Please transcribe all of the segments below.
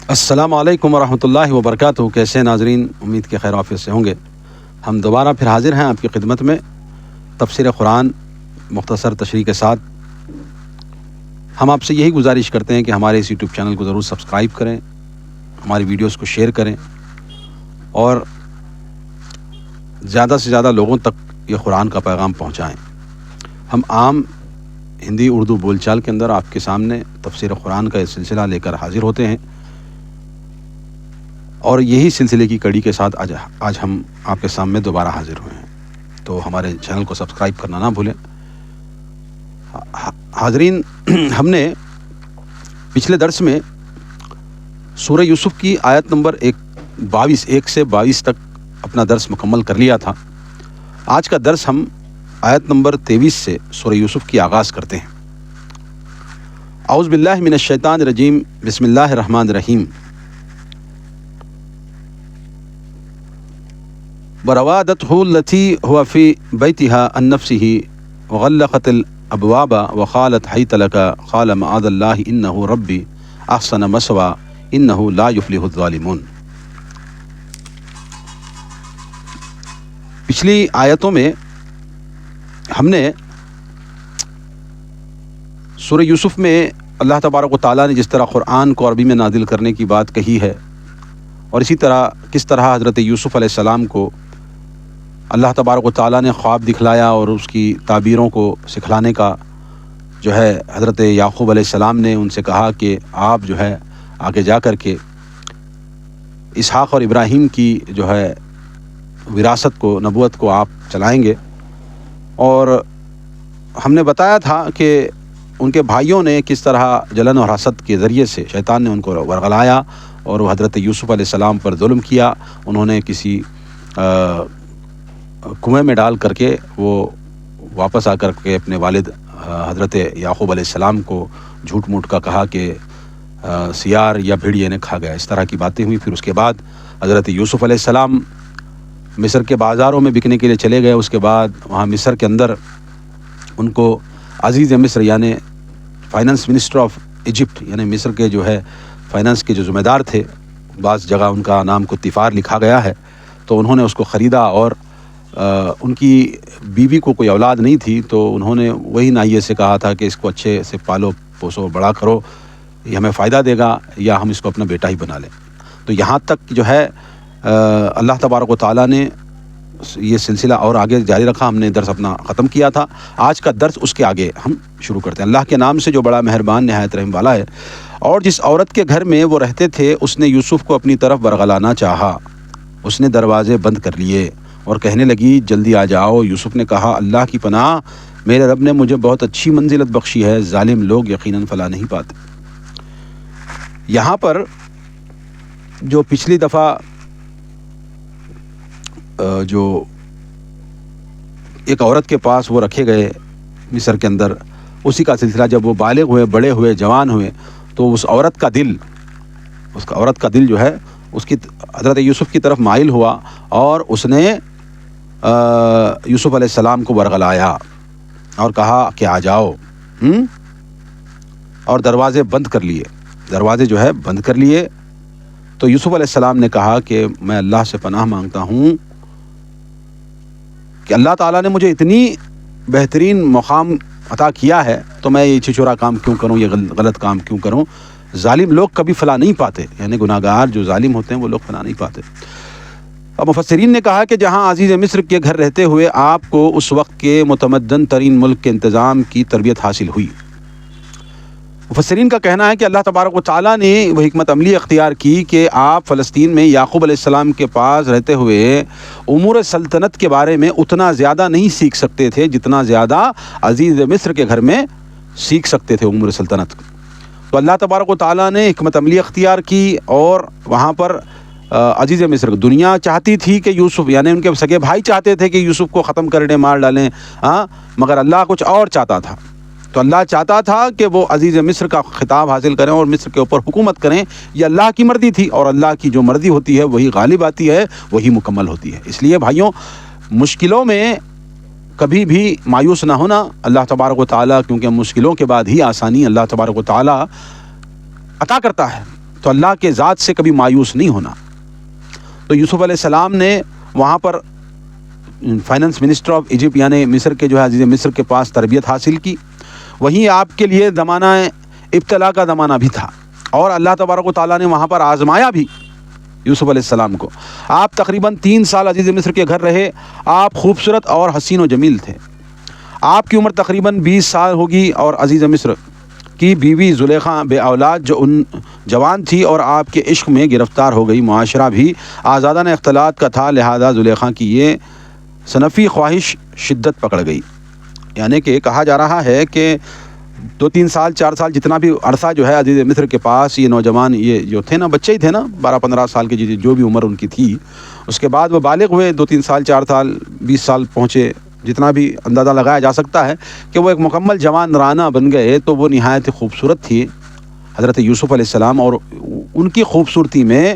السلام علیکم ورحمۃ اللہ وبرکاتہ۔ کیسے ناظرین، امید کے خیر عافیت سے ہوں گے۔ ہم دوبارہ پھر حاضر ہیں آپ کی خدمت میں تفسیر قرآن مختصر تشریح کے ساتھ۔ ہم آپ سے یہی گزارش کرتے ہیں کہ ہمارے اس یوٹیوب چینل کو ضرور سبسکرائب کریں، ہماری ویڈیوز کو شیئر کریں اور زیادہ سے زیادہ لوگوں تک یہ قرآن کا پیغام پہنچائیں۔ ہم عام ہندی اردو بول چال کے اندر آپ کے سامنے تفسیر قرآن کا یہ سلسلہ لے کر حاضر ہوتے ہیں، اور یہی سلسلے کی کڑی کے ساتھ آج ہم آپ کے سامنے دوبارہ حاضر ہوئے ہیں، تو ہمارے چینل کو سبسکرائب کرنا نہ بھولیں۔ حاضرین، ہم نے پچھلے درس میں سورہ یوسف کی آیت نمبر 1 سے 22 تک اپنا درس مکمل کر لیا تھا۔ آج کا درس ہم آیت نمبر 23 سے سورہ یوسف کی آغاز کرتے ہیں۔ اعوذ باللہ من الشیطان الرجیم، بسم اللہ الرحمن الرحیم۔ وراودته التي هو في بيتها عن نفسه وغلقت الابواب وقالت حيث لك قال معاذ الله انه ربي احسن مثواي انه لا يفلح الظالمون۔ پچھلی آیتوں میں ہم نے سورہ یوسف میں اللہ تبارک و تعالیٰ نے جس طرح قرآن کو عربی میں نازل کرنے کی بات کہی ہے، اور اسی طرح کس طرح حضرت یوسف علیہ السلام کو اللہ تبارک و تعالیٰ نے خواب دکھلایا اور اس کی تعبیروں کو سکھلانے کا جو ہے حضرت یعقوب علیہ السلام نے ان سے کہا کہ آپ جو ہے آگے جا کر کے اسحاق اور ابراہیم کی جو ہے وراثت کو، نبوت کو آپ چلائیں گے۔ اور ہم نے بتایا تھا کہ ان کے بھائیوں نے کس طرح جلن اور حسد کے ذریعے سے شیطان نے ان کو ورغلایا اور وہ حضرت یوسف علیہ السلام پر ظلم کیا۔ انہوں نے کسی کنویں میں ڈال کر کے وہ واپس آ کر کے اپنے والد حضرت یعقوب علیہ السلام کو جھوٹ موٹ کا کہا کہ سیار یا بھیڑیے نے کھا گیا، اس طرح کی باتیں ہوئی۔ پھر اس کے بعد حضرت یوسف علیہ السلام مصر کے بازاروں میں بکنے کے لیے چلے گئے۔ اس کے بعد وہاں مصر کے اندر ان کو عزیز مصر یعنی فائنانس منسٹر آف ایجپٹ، یعنی مصر کے جو ہے فائنانس کے جو ذمہ دار تھے، بعض جگہ ان کا نام کتفار لکھا گیا ہے، تو انہوں نے اس کو خریدا، اور ان کی بیوی کو کوئی اولاد نہیں تھی، تو انہوں نے وہی نائیے سے کہا تھا کہ اس کو اچھے سے پالو پوسو بڑا کرو، یہ ہمیں فائدہ دے گا، یا ہم اس کو اپنا بیٹا ہی بنا لیں۔ تو یہاں تک جو ہے اللہ تبارک و تعالیٰ نے یہ سلسلہ اور آگے جاری رکھا۔ ہم نے درس اپنا ختم کیا تھا، آج کا درس اس کے آگے ہم شروع کرتے ہیں۔ اللہ کے نام سے جو بڑا مہربان نہایت رحم والا ہے۔ اور جس عورت کے گھر میں وہ رہتے تھے اس نے یوسف کو اپنی طرف ورغلانا چاہا، اس نے دروازے بند کر لیے اور کہنے لگی جلدی آ جاؤ۔ یوسف نے کہا اللہ کی پناہ، میرے رب نے مجھے بہت اچھی منزلت بخشی ہے، ظالم لوگ یقیناً فلاح نہیں پاتے۔ یہاں پر جو پچھلی دفعہ جو ایک عورت کے پاس وہ رکھے گئے مصر کے اندر، اسی کا سلسلہ جب وہ بالغ ہوئے، بڑے ہوئے، جوان ہوئے، تو اس عورت کا دل جو ہے اس کی حضرت یوسف کی طرف مائل ہوا، اور اس نے یوسف علیہ السلام کو ورغلایا اور کہا کہ آ جاؤ، اور دروازے بند کر لیے۔ تو یوسف علیہ السلام نے کہا کہ میں اللہ سے پناہ مانگتا ہوں کہ اللہ تعالیٰ نے مجھے اتنی بہترین مقام عطا کیا ہے، تو میں یہ چھچورا کام کیوں کروں، یہ غلط کام کیوں کروں؟ ظالم لوگ کبھی فلاح نہیں پاتے، یعنی گناہ گار جو ظالم ہوتے ہیں وہ لوگ فلاح نہیں پاتے۔ اب مفسرین نے کہا کہ جہاں عزیز مصر کے گھر رہتے ہوئے آپ کو اس وقت کے متمدن ترین ملک کے انتظام کی تربیت حاصل ہوئی۔ مفسرین کا کہنا ہے کہ اللہ تبارک و تعالیٰ نے وہ حکمت عملی اختیار کی کہ آپ فلسطین میں یعقوب علیہ السلام کے پاس رہتے ہوئے امور سلطنت کے بارے میں اتنا زیادہ نہیں سیکھ سکتے تھے جتنا زیادہ عزیز مصر کے گھر میں سیکھ سکتے تھے امور سلطنت۔ تو اللہ تبارک و تعالیٰ نے حکمت عملی اختیار کی، اور وہاں پر عزیز مصر دنیا چاہتی تھی کہ یوسف، یعنی ان کے سگے بھائی چاہتے تھے کہ یوسف کو ختم کر دیں، مار ڈالیں، مگر اللہ کچھ اور چاہتا تھا۔ تو اللہ چاہتا تھا کہ وہ عزیز مصر کا خطاب حاصل کریں اور مصر کے اوپر حکومت کریں، یہ اللہ کی مرضی تھی، اور اللہ کی جو مرضی ہوتی ہے وہی غالب آتی ہے، وہی مکمل ہوتی ہے۔ اس لیے بھائیوں، مشکلوں میں کبھی بھی مایوس نہ ہونا۔ اللہ تبارک و تعالیٰ، کیونکہ مشکلوں کے بعد ہی آسانی اللہ تبارک و تعالیٰ عطا کرتا ہے۔ تو اللہ کے ذات سے کبھی مایوس نہیں ہونا۔ تو یوسف علیہ السلام نے وہاں پر فائنانس منسٹر آف ایجپٹ یعنی مصر کے جو ہے عزیز مصر کے پاس تربیت حاصل کی۔ وہیں آپ کے لیے زمانہ ابتلا کا زمانہ بھی تھا، اور اللہ تبارک و تعالیٰ نے وہاں پر آزمایا بھی یوسف علیہ السلام کو۔ آپ تقریباً 3 سال عزیز مصر کے گھر رہے۔ آپ خوبصورت اور حسین و جمیل تھے۔ آپ کی عمر تقریباً 20 سال ہوگی، اور عزیز مصر کی بیوی زلیخا بے اولاد جو ان جوان تھی اور آپ کے عشق میں گرفتار ہو گئی۔ معاشرہ بھی آزادانہ اختلاط کا تھا، لہذا زلیخا کی یہ صنفی خواہش شدت پکڑ گئی۔ یعنی کہ کہا جا رہا ہے کہ 2-3 سال 4 سال جتنا بھی عرصہ جو ہے عزیز مصر کے پاس یہ نوجوان یہ جو تھے نا، بچے ہی تھے نا، 12-15 سال کے جو بھی عمر ان کی تھی، اس کے بعد وہ بالغ ہوئے، 2-3 سال 4 سال 20 سال پہنچے، جتنا بھی اندازہ لگایا جا سکتا ہے کہ وہ ایک مکمل جوان رانہ بن گئے۔ تو وہ نہایت خوبصورت تھی حضرت یوسف علیہ السلام، اور ان کی خوبصورتی میں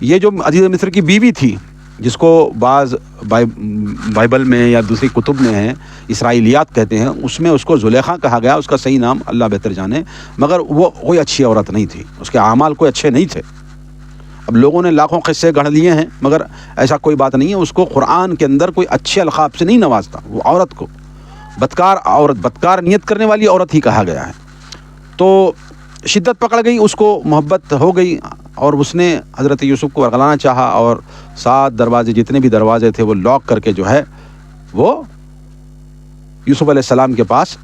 یہ جو عزیز مصر کی بیوی تھی، جس کو بعض بائبل میں یا دوسری کتب میں ہیں اسرائیلیات کہتے ہیں، اس میں اس کو زلیخا کہا گیا، اس کا صحیح نام اللہ بہتر جانے، مگر وہ کوئی اچھی عورت نہیں تھی، اس کے اعمال کوئی اچھے نہیں تھے۔ اب لوگوں نے لاکھوں قصے گڑھ لیے ہیں، مگر ایسا کوئی بات نہیں ہے، اس کو قرآن کے اندر کوئی اچھے القاب سے نہیں نوازتا، وہ عورت کو بدکار عورت، بدکار نیت کرنے والی عورت ہی کہا گیا ہے۔ تو شدت پکڑ گئی، اس کو محبت ہو گئی، اور اس نے حضرت یوسف کو ورغلانا چاہا، اور 7 دروازے جتنے بھی دروازے تھے وہ لاک کر کے جو ہے وہ یوسف علیہ السلام کے پاس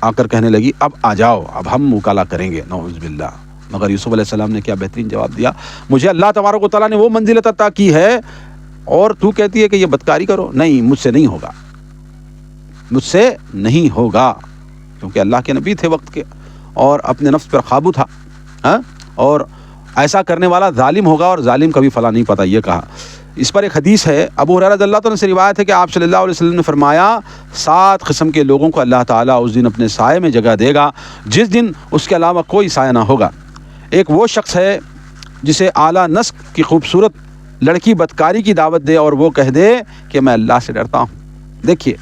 آ کر کہنے لگی اب آ جاؤ، اب ہم مکالمہ کریں گے، نعوذ باللہ۔ مگر یوسف علیہ السلام نے کیا بہترین جواب دیا، مجھے اللہ تبارک و تعالیٰ نے وہ منزلت عطا کی ہے، اور تو کہتی ہے کہ یہ بدکاری کرو؟ نہیں، مجھ سے نہیں ہوگا، مجھ سے نہیں ہوگا، کیونکہ اللہ کے نبی تھے وقت کے، اور اپنے نفس پر قابو تھا، اور ایسا کرنے والا ظالم ہوگا، اور ظالم کبھی فلا نہیں پاتا، یہ کہا۔ اس پر ایک حدیث ہے، ابو ہریرہ رضی اللہ عنہ سے روایت ہے کہ آپ صلی اللہ علیہ وسلم نے فرمایا 7 قسم کے لوگوں کو اللہ تعالیٰ اس دن اپنے سائے میں جگہ دے گا جس دن اس کے علاوہ کوئی سایہ نہ ہوگا۔ ایک وہ شخص ہے جسے اعلیٰ نسل کی خوبصورت لڑکی بدکاری کی دعوت دے اور وہ کہہ دے کہ میں اللہ سے ڈرتا ہوں۔ دیکھیے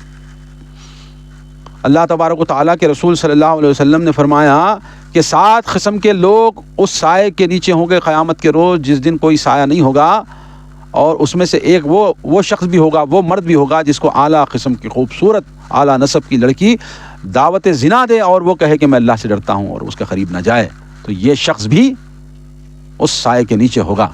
اللہ تبارک و تعالیٰ کے رسول صلی اللہ علیہ وسلم نے فرمایا کہ 7 قسم کے لوگ اس سائے کے نیچے ہوں گے قیامت کے روز جس دن کوئی سایہ نہیں ہوگا، اور اس میں سے ایک وہ شخص بھی ہوگا، وہ مرد بھی ہوگا جس کو اعلیٰ قسم کی خوبصورت اعلیٰ نسب کی لڑکی دعوت زنا دے اور وہ کہے کہ میں اللہ سے ڈرتا ہوں اور اس کے قریب نہ جائے، تو یہ شخص بھی اس سائے کے نیچے ہوگا۔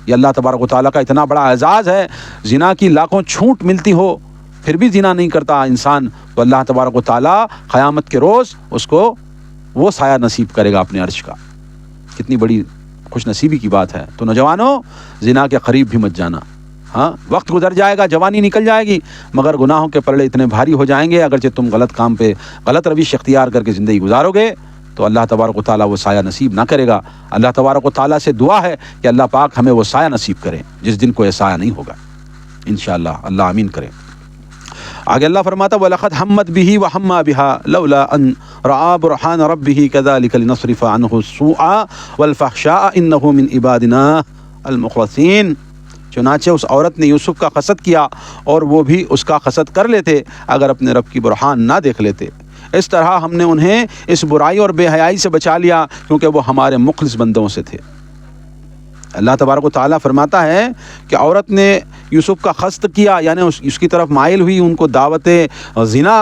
یہ اللہ تبارک و تعالیٰ کا اتنا بڑا اعزاز ہے، زنا کی لاکھوں چھوٹ ملتی ہو پھر بھی زنا نہیں کرتا انسان، تو اللہ تبارک و تعالیٰ قیامت کے روز اس کو وہ سایہ نصیب کرے گا اپنے عرش کا۔ کتنی بڑی خوش نصیبی کی بات ہے۔ تو نوجوانوں، زنا کے قریب بھی مت جانا۔ ہاں، وقت گزر جائے گا، جوانی نکل جائے گی، مگر گناہوں کے پلڑے اتنے بھاری ہو جائیں گے، اگرچہ تم غلط کام پہ غلط روش اختیار کر کے زندگی گزارو گے تو اللہ تبارک و تعالیٰ وہ سایہ نصیب نہ کرے گا۔ اللہ تبارک و تعالیٰ سے دعا ہے کہ اللہ پاک ہمیں وہ سایہ نصیب کرے جس دن کوئی سایہ نہیں ہوگا انشاءاللہ، اللہ آمین کرے۔ آگے اللہ فرماتا وَلَقَدْ هَمَّتْ بِهِ وَهَمَّ بِهَا لَوْلَا أَن رَأَىٰ بُرْهَانَ رَبِّهِ كَذَٰلِكَ لِنَصْرِفَ عَنْهُ السُّوءَ وَالْفَحْشَاءَ إِنَّهُ مِنْ عِبَادِنَا الْمُخْلَصِينَ۔ چنانچہ اس عورت نے یوسف کا قصد کیا اور وہ بھی اس کا قصد کر لیتے اگر اپنے رب کی برہان نہ دیکھ لیتے۔ اس طرح ہم نے انہیں اس برائی اور بے حیائی سے بچا لیا کیونکہ وہ ہمارے مخلص بندوں سے تھے۔ اللہ تبارک و تعالیٰ فرماتا ہے کہ عورت نے یوسف کا قصد کیا، یعنی اس کی طرف مائل ہوئی، ان کو دعوت زنا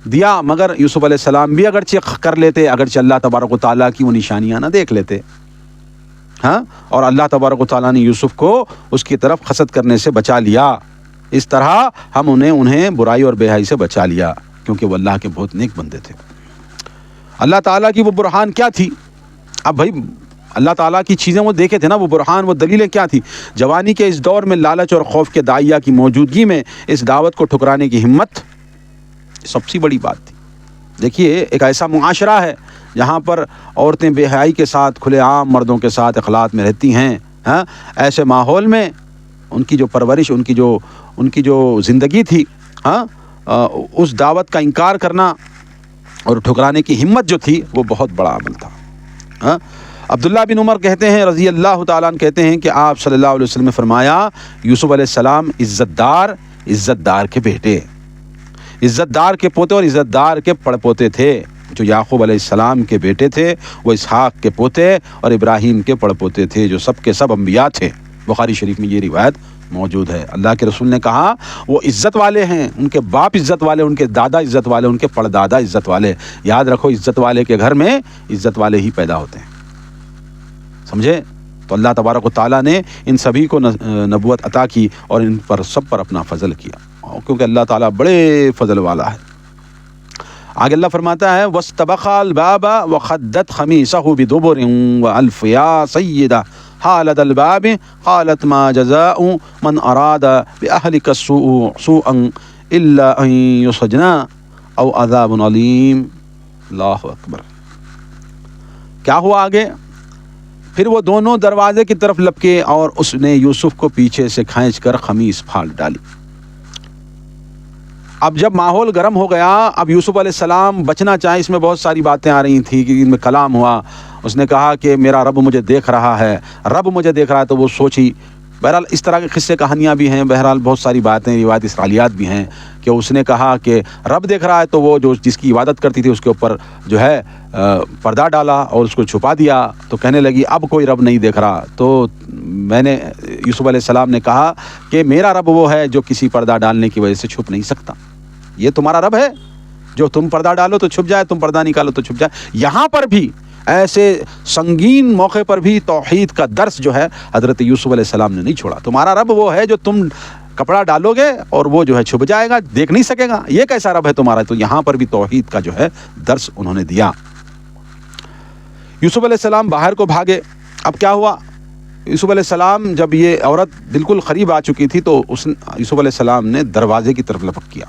دیا، مگر یوسف علیہ السلام بھی اگرچہ کر لیتے، اگرچہ اللہ تبارک و تعالیٰ کی وہ نشانیاں نہ دیکھ لیتے۔ ہاں، اور اللہ تبارک و تعالیٰ نے یوسف کو اس کی طرف قصد کرنے سے بچا لیا۔ اس طرح ہم انہیں برائی اور بے حیائی سے بچا لیا کیونکہ وہ اللہ کے بہت نیک بندے تھے۔ اللہ تعالیٰ کی وہ برہان کیا تھی؟ اب بھائی اللہ تعالیٰ کی چیزیں وہ دیکھے تھے نا، وہ برہان، وہ دلیلیں کیا تھی؟ جوانی کے اس دور میں لالچ اور خوف کے داعیہ کی موجودگی میں اس دعوت کو ٹھکرانے کی ہمت سب سے بڑی بات تھی۔ دیکھیے ایک ایسا معاشرہ ہے جہاں پر عورتیں بے حیائی کے ساتھ کھلے عام مردوں کے ساتھ اخلاط میں رہتی ہیں، ہاں، ایسے ماحول میں ان کی جو پرورش، ان کی جو زندگی تھی، ہاں، اس دعوت کا انکار کرنا اور ٹھکرانے کی ہمت جو تھی وہ بہت بڑا عمل تھا۔ ہاں، عبداللہ بن عمر کہتے ہیں رضی اللہ تعالیٰ عنہ کہتے ہیں کہ آپ صلی اللہ علیہ وسلم نے فرمایا یوسف علیہ السلام عزت دار کے بیٹے، عزت دار کے پوتے اور عزت دار کے پڑ پوتے تھے۔ جو یعقوب علیہ السلام کے بیٹے تھے وہ اسحاق کے پوتے اور ابراہیم کے پڑپوتے تھے جو سب کے سب انبیاء تھے۔ بخاری شریف میں یہ روایت موجود ہے۔ اللہ کے رسول نے کہا وہ عزت والے ہیں، ان کے باپ عزت والے، ان کے دادا عزت والے، ان کے پردادا عزت والے۔ یاد رکھو عزت والے کے گھر میں عزت والے ہی پیدا ہوتے ہیں، سمجھے؟ تو اللہ تبارک و تعالیٰ نے ان سبھی کو نبوت عطا کی اور ان پر سب پر اپنا فضل کیا، کیونکہ اللہ تعالیٰ بڑے فضل والا ہے۔ آگے اللہ فرماتا ہے وَاسْتَبَقَا الْبَابَ وَخَدَّتْ خَمِيصَهُ بِدُبُرٍ وَأَلْفَ يَا سَيِّدَهْ حَالَ الْبَابِ قَالَتْ مَا جَزَاءُ مَنْ أَرَادَ بِأَهْلِكَ سُوءًا إِلَّا أَن يُسْجَنَ أَوْ عَذَابٌ أَلِيمٌ۔ اللہ اکبر۔ کیا ہوا آگے؟ پھر وہ دونوں دروازے کی طرف لپکے اور اس نے یوسف کو پیچھے سے کھینچ کر قمیص پھاڑ ڈالی۔ اب جب ماحول گرم ہو گیا، اب یوسف علیہ السلام بچنا چاہے، اس میں بہت ساری باتیں آ رہی تھیں کہ ان میں کلام ہوا، اس نے کہا کہ میرا رب مجھے دیکھ رہا ہے، رب مجھے دیکھ رہا ہے، تو وہ سوچی۔ بہرحال اس طرح کے قصے کہانیاں بھی ہیں، بہرحال بہت ساری باتیں روایت اسرائیلیات بھی ہیں کہ اس نے کہا کہ رب دیکھ رہا ہے، تو وہ جو جس کی عبادت کرتی تھی اس کے اوپر جو ہے پردہ ڈالا اور اس کو چھپا دیا، تو کہنے لگی اب کوئی رب نہیں دیکھ رہا۔ تو میں نے یوسف علیہ السلام نے کہا کہ میرا رب وہ ہے جو کسی پردہ ڈالنے کی وجہ سے چھپ نہیں سکتا، یہ تمہارا رب ہے جو تم پردہ ڈالو تو چھپ جائے، تم پردہ نکالو تو چھپ جائے۔ یہاں پر بھی ایسے سنگین موقع پر بھی توحید کا درس جو ہے حضرت یوسف علیہ السلام نے نہیں چھوڑا۔ تمہارا رب وہ ہے جو تم کپڑا ڈالو گے اور وہ جو ہے چھپ جائے گا، دیکھ نہیں سکے گا، یہ کیسا رب ہے تمہارا؟ تو یہاں پر بھی توحید کا جو ہے درس انہوں نے دیا۔ یوسف علیہ السلام باہر کو بھاگے۔ اب کیا ہوا؟ یوسف علیہ السلام جب یہ عورت بالکل قریب آ چکی تھی تو یوسف علیہ السلام نے دروازے کی طرف لپک کیا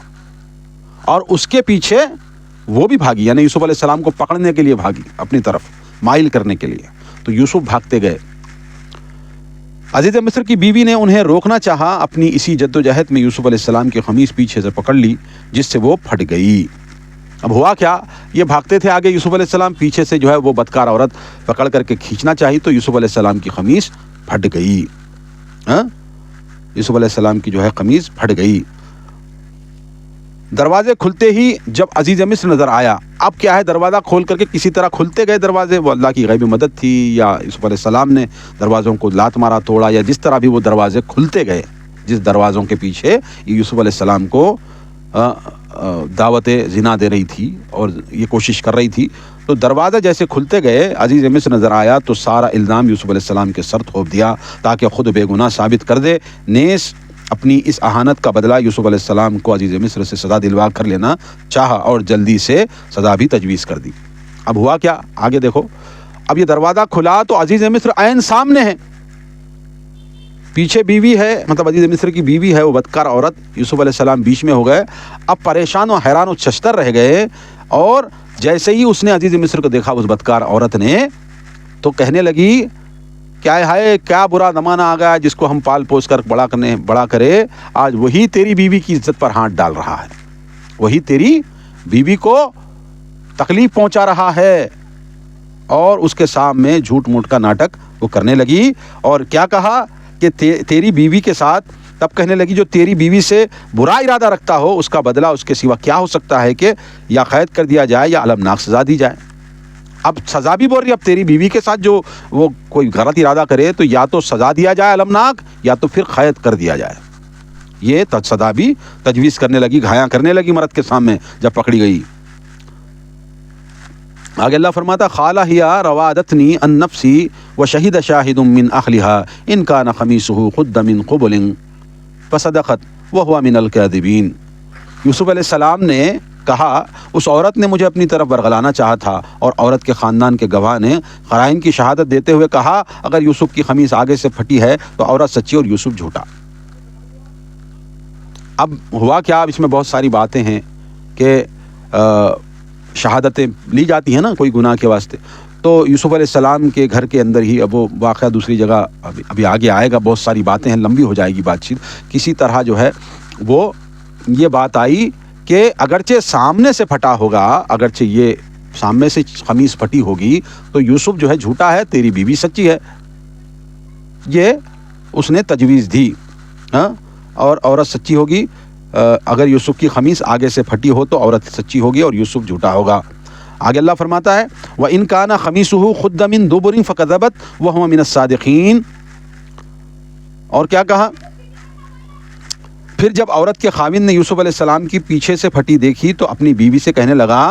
اور اس کے پیچھے وہ بھی بھاگی، یعنی یوسف علیہ السلام کو پکڑنے کے لیے بھاگی، اپنی طرف مائل کرنے کے لیے۔ تو یوسف بھاگتے گئے۔ عزیز مصر کی بیوی نے انہیں روکنا چاہا، اپنی اسی جدوجہد میں یوسف علیہ السلام کی قمیص پیچھے سے پکڑ لی جس سے وہ پھٹ گئی۔ اب ہوا کیا؟ یہ بھاگتے تھے آگے، یوسف علیہ السلام پیچھے سے جو ہے وہ بدکار عورت پکڑ کر کے کھینچنا چاہی تو یوسف علیہ السلام کی قمیص پھٹ گئی۔ یوسف علیہ السلام کی جو ہے قمیص پھٹ گئی۔ دروازے کھلتے ہی جب عزیز مصر نظر آیا، اب کیا ہے، دروازہ کھول کر کے کسی طرح کھلتے گئے دروازے، وہ اللہ کی غیبی مدد تھی یا یوسف علیہ السلام نے دروازوں کو لات مارا توڑا، یا جس طرح بھی وہ دروازے کھلتے گئے، جس دروازوں کے پیچھے یوسف علیہ السلام کو دعوت زنا دے رہی تھی اور یہ کوشش کر رہی تھی، تو دروازہ جیسے کھلتے گئے عزیز مصر نظر آیا تو سارا الزام یوسف علیہ السلام کے سر تھوپ دیا تاکہ خود بے گناہ ثابت کر دے۔ نیز اپنی اس اہانت کا بدلہ یوسف علیہ السلام کو عزیز مصر سے سزا دلوا کر لینا چاہا اور جلدی سے سزا بھی تجویز کر دی۔ اب ہوا کیا؟ آگے دیکھو۔ اب یہ دروازہ کھلا تو عزیز مصر عین سامنے ہے، پیچھے بیوی ہے، مطلب عزیز مصر کی بیوی ہے وہ بدکار عورت، یوسف علیہ السلام بیچ میں ہو گئے۔ اب پریشان و حیران و ششدر رہ گئے، اور جیسے ہی اس نے عزیز مصر کو دیکھا اس بدکار عورت نے، تو کہنے لگی کیا ہے، کیا برا زمانہ آ گیا جس کو ہم پال پوس کر بڑا کرے، آج وہی تیری بیوی کی عزت پر ہاتھ ڈال رہا ہے، وہی تیری بیوی کو تکلیف پہنچا رہا ہے۔ اور اس کے سامنے جھوٹ موٹ کا ناٹک وہ کرنے لگی، اور کیا کہا کہ تیری بیوی کے ساتھ، تب کہنے لگی جو تیری بیوی سے برا ارادہ رکھتا ہو اس کا بدلہ اس کے سوا کیا ہو سکتا ہے کہ یا قید کر دیا جائے یا المناک سزا دی جائے۔ اب سزا بھی بول رہی، اب تیری بیوی کے ساتھ جو وہ کوئی غلط ارادہ کرے تو یا تو سزا دیا جائے المناک یا تو پھر قید کر دیا جائے۔ یہ سزا بھی تجویز کرنے لگی، گھایاں کرنے لگی مرد کے سامنے جب پکڑی گئی۔ آگے اللہ فرماتا قال ہی روادتنی عن نفسی وشہد شاہد من اہلہا ان کان قمیصہ قد من قبل فصدقت وہو من الکاذبین۔ یوسف علیہ السلام نے کہا اس عورت نے مجھے اپنی طرف ورغلانا چاہا تھا، اور عورت کے خاندان کے گواہ نے قرائن کی شہادت دیتے ہوئے کہا اگر یوسف کی قمیص آگے سے پھٹی ہے تو عورت سچی اور یوسف جھوٹا۔ اب ہوا کیا؟ اب اس میں بہت ساری باتیں ہیں کہ شہادتیں لی جاتی ہیں نا کوئی گناہ کے واسطے، تو یوسف علیہ السلام کے گھر کے اندر ہی، اب وہ واقعہ دوسری جگہ ابھی آگے آئے گا، بہت ساری باتیں ہیں، لمبی ہو جائے گی بات چیت۔ کسی طرح جو ہے وہ یہ بات آئی کہ اگرچہ سامنے سے پھٹا ہوگا، اگرچہ یہ سامنے سے قمیص پھٹی ہوگی تو یوسف جو ہے جھوٹا ہے، تیری بیوی سچی ہے، یہ اس نے تجویز دی، اور عورت سچی ہوگی۔ اگر یوسف کی قمیص آگے سے پھٹی ہو تو عورت سچی ہوگی اور یوسف جھوٹا ہوگا۔ آگے اللہ فرماتا ہے وَإِنْ كَانَ خَمِيصُهُ قُدَّ مِن دُبُرٍ فَكَذَبَتْ وَهُوَ مِنَ الصَّادِقِينَ. اور کیا کہا؟ پھر جب عورت کے خاوند نے یوسف علیہ السلام کی پیچھے سے پھٹی دیکھی تو اپنی بیوی سے کہنے لگا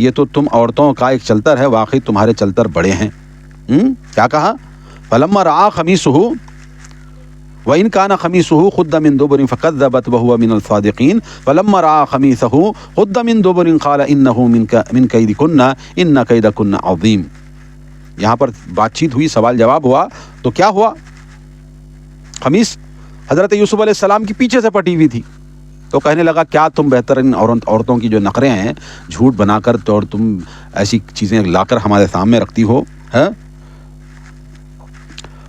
یہ تو تم عورتوں کا ایک چلتر ہے، واقعی تمہارے چلتر بڑے ہیں. کیا کہا؟ فَلَمَّا رَأَىٰ خَمِيصُهُ وَإِنْ كَانَ خَمِيصُهُ قُدَّ مِن دُبُرٍ فَكَذَّبَتْ وَهُوَ مِنَ الصَّادِقِينَ فَلَمَّا رَأَىٰ خَمِيصَهُ قُدَّ مِن دُبُرٍ قَالَ إِنَّهُ مِن كَيْدِكُنَّ إِنَّ كَيْدَكُنَّ عَظِيمٌ. یہاں پر بات چیت ہوئی، سوال جواب ہوا، تو کیا ہوا؟ خمیص حضرت یوسف علیہ السلام کی پیچھے سے پٹی ہوئی تھی، تو کہنے لگا کیا تم بہترین عورتوں کی جو نخرے ہیں جھوٹ بنا کر تو اور تم ایسی چیزیں لا کر ہمارے سامنے رکھتی ہو.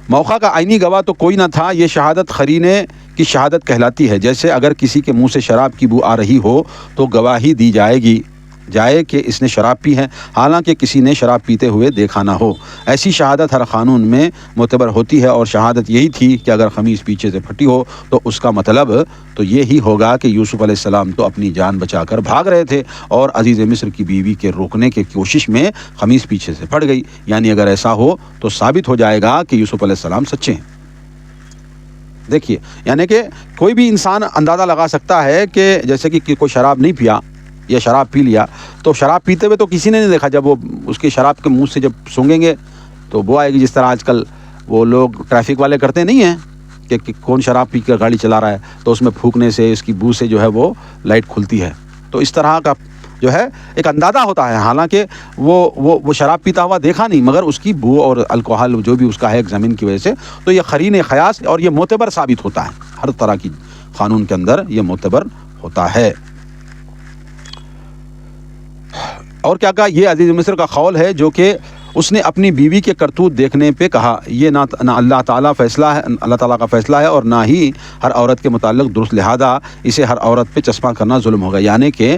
موقع کا عینی گواہ تو کوئی نہ تھا. یہ شہادت قرینے کی شہادت کہلاتی ہے. جیسے اگر کسی کے منہ سے شراب کی بو آ رہی ہو تو گواہی دی جائے کہ اس نے شراب پی ہے، حالانکہ کسی نے شراب پیتے ہوئے دیکھا نہ ہو. ایسی شہادت ہر قانون میں معتبر ہوتی ہے، اور شہادت یہی تھی کہ اگر خمیص پیچھے سے پھٹی ہو تو اس کا مطلب تو یہی ہوگا کہ یوسف علیہ السلام تو اپنی جان بچا کر بھاگ رہے تھے اور عزیز مصر کی بیوی کے روکنے کی کوشش میں خمیص پیچھے سے پھٹ گئی. یعنی اگر ایسا ہو تو ثابت ہو جائے گا کہ یوسف علیہ السلام سچے ہیں. دیکھیے، یعنی کہ کوئی بھی انسان اندازہ لگا سکتا ہے کہ جیسے کہ کوئی شراب نہیں پیا یا شراب پی لیا، تو شراب پیتے ہوئے تو کسی نے نہیں دیکھا. جب وہ اس کے شراب کے منہ سے جب سونگیں گے تو وہ آئے گی، جس طرح آج کل وہ لوگ ٹریفک والے کرتے نہیں ہیں کہ کون شراب پی کر گاڑی چلا رہا ہے، تو اس میں پھونکنے سے، اس کی بو سے جو ہے وہ لائٹ کھلتی ہے. تو اس طرح کا جو ہے ایک اندازہ ہوتا ہے. حالانکہ وہ شراب پیتا ہوا دیکھا نہیں، مگر اس کی بو اور الکوہل جو بھی اس کا ہے زمین کی وجہ سے، تو یہ قرین قیاس اور یہ معتبر ثابت ہوتا ہے. ہر طرح کی قانون کے اندر یہ معتبر ہوتا ہے. اور کیا کہا؟ یہ عزیز مصر کا قول ہے جو کہ اس نے اپنی بیوی کے کرتوت دیکھنے پہ کہا. یہ نہ اللہ تعالیٰ کا فیصلہ ہے اور نہ ہی ہر عورت کے متعلق درست، لہذا اسے ہر عورت پہ چشمہ کرنا ظلم ہوگا. یعنی کہ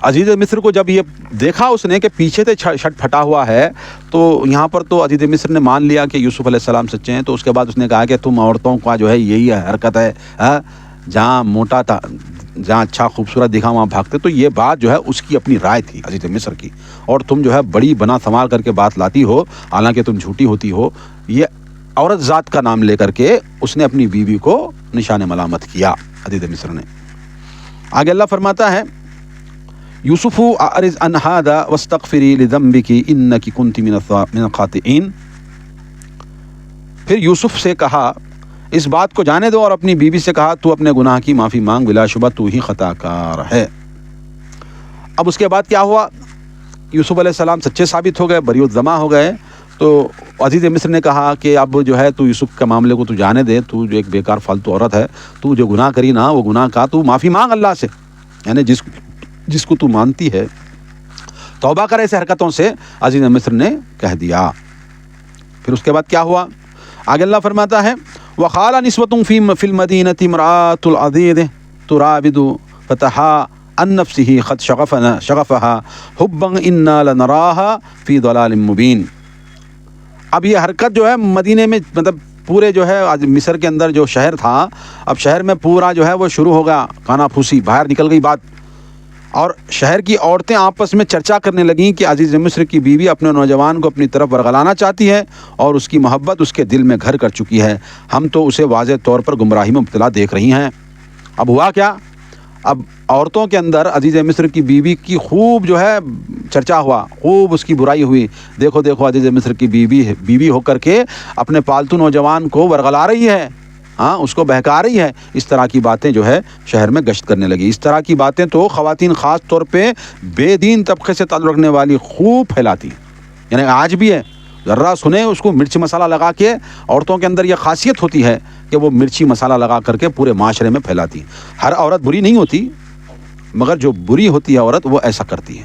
عزیز مصر کو جب یہ دیکھا اس نے کہ پیچھے سے چھٹ پھٹا ہوا ہے، تو یہاں پر تو عزیز مصر نے مان لیا کہ یوسف علیہ السلام سچے ہیں. تو اس کے بعد اس نے کہا کہ تم عورتوں کا جو ہے یہی حرکت ہے، جہاں موٹا تھا، جہاں اچھا خوبصورت دکھا وہاں بھاگتے. تو یہ بات جو ہے اس کی اپنی رائے تھی عزیز مصر کی، اور تم جو ہے بڑی بنا سنوار کر کے بات لاتی ہو، حالانکہ تم جھوٹی ہوتی ہو. یہ عورت ذات کا نام لے کر کے اس نے اپنی بیوی کو نشان ملامت کیا عزیز مصر نے. آگے اللہ فرماتا ہے یوسف اعرض عن هذا واستغفری لذنبک انک کنت من الخاطئین. پھر یوسف سے کہا اس بات کو جانے دو، اور اپنی بیوی سے کہا تو اپنے گناہ کی معافی مانگ، بلا شبہ تو ہی خطا کار ہے. اب اس کے بعد کیا ہوا؟ یوسف علیہ السلام سچے ثابت ہو گئے، بری الذمہ ہو گئے. تو عزیز مصر نے کہا کہ اب جو ہے تو یوسف کے معاملے کو تو جانے دے، تو جو ایک بیکار فالتو عورت ہے، تو جو گناہ کری نا وہ گناہ کا تو معافی مانگ اللہ سے. یعنی جس کو تو مانتی ہے توبہ کرے ایسے حرکتوں سے، عزیز مصر نے کہہ دیا. پھر اس کے بعد کیا ہوا؟ آگے اللہ فرماتا ہے وقال نسوة في المدينة امرأة العزيز تراود فتحها عن نفسه قد شغفها حبا إنا لنراها في ضلال مبين. اب یہ حرکت جو ہے مدینے میں، مطلب پورے جو ہے مصر کے اندر جو شہر تھا، اب شہر میں پورا جو ہے وہ شروع ہوگا کانا پھوسی، باہر نکل گئی بات. اور شہر کی عورتیں آپس میں چرچا کرنے لگیں کہ عزیز مصر کی بیوی اپنے نوجوان کو اپنی طرف ورغلانا چاہتی ہے اور اس کی محبت اس کے دل میں گھر کر چکی ہے. ہم تو اسے واضح طور پر گمراہی میں مبتلا دیکھ رہی ہیں. اب ہوا کیا؟ اب عورتوں کے اندر عزیز مصر کی بیوی کی خوب جو ہے چرچا ہوا، خوب اس کی برائی ہوئی. دیکھو عزیز مصر کی بیوی ہو کر کے اپنے پالتو نوجوان کو ورغلا رہی ہے، اس کو بہکا رہی ہے. اس طرح کی باتیں جو ہے شہر میں گشت کرنے لگی. اس طرح کی باتیں تو خواتین خاص طور پہ بے دین طبقے سے تعلق رکھنے والی خوب پھیلاتی. یعنی آج بھی ہے، ذرا سنیں اس کو مرچی مسالہ لگا کے، عورتوں کے اندر یہ خاصیت ہوتی ہے کہ وہ مرچی مسالہ لگا کر کے پورے معاشرے میں پھیلاتی. ہر عورت بری نہیں ہوتی، مگر جو بری ہوتی ہے عورت وہ ایسا کرتی ہے.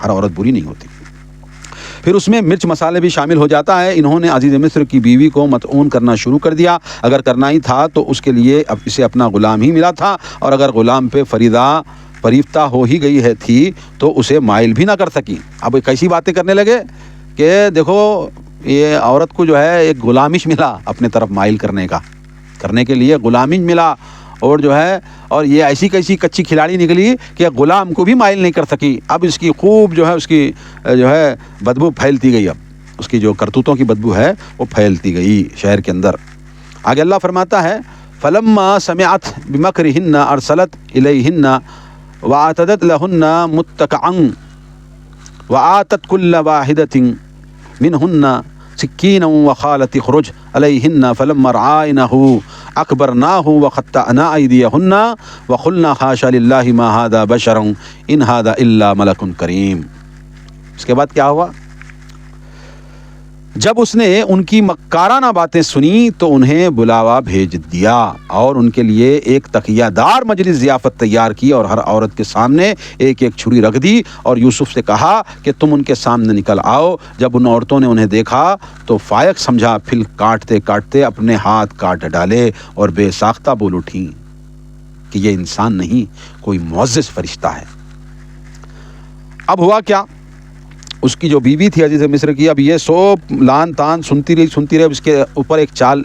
ہر عورت بری نہیں ہوتی. پھر اس میں مرچ مسالے بھی شامل ہو جاتا ہے. انہوں نے عزیز مصر کی بیوی کو مطعون کرنا شروع کر دیا. اگر کرنا ہی تھا تو اس کے لیے اب اسے اپنا غلام ہی ملا تھا، اور اگر غلام پہ فریفتہ ہو ہی گئی تھی تو اسے مائل بھی نہ کر سکی. اب کیسی باتیں کرنے لگے کہ دیکھو یہ عورت کو جو ہے ایک غلامش ملا اپنے طرف مائل کرنے کے لیے غلامش ملا، اور جو ہے اور یہ ایسی کیسی کچی کھلاڑی نکلی کہ غلام کو بھی مائل نہیں کر سکی. اب اس کی خوب جو ہے اس کی جو ہے بدبو پھیلتی گئی. اب اس کی جو کرتوتوں کی بدبو ہے وہ پھیلتی گئی شہر کے اندر. آگے اللہ فرماتا ہے فلما سمعت بمکرہن ارسلت الیہن واعتدت لہن متکعا وآتت کل واحدۃ منہن سکینا وقالت اخرج علیہن فلما رأینہ اکبرناہ وقطعنا ایدیہن وقلنا حاشا للہ ما ھذا بشر ان ھذا الا ملک کریم. اس کے بعد کیا ہوا؟ جب اس نے ان کی مکارانہ باتیں سنی تو انہیں بلاوا بھیج دیا اور ان کے لیے ایک تقیہ دار مجلس ضیافت تیار کی اور ہر عورت کے سامنے ایک ایک چھری رکھ دی اور یوسف سے کہا کہ تم ان کے سامنے نکل آؤ. جب ان عورتوں نے انہیں دیکھا تو فائق سمجھا، پھر کاٹتے کاٹتے اپنے ہاتھ کاٹ ڈالے اور بے ساختہ بول اٹھیں کہ یہ انسان نہیں کوئی معزز فرشتہ ہے. اب ہوا کیا؟ اس کی جو بیوی تھی عزیز مصر کی، اب یہ سو لان تان سنتی رہی. اس کے اوپر ایک چال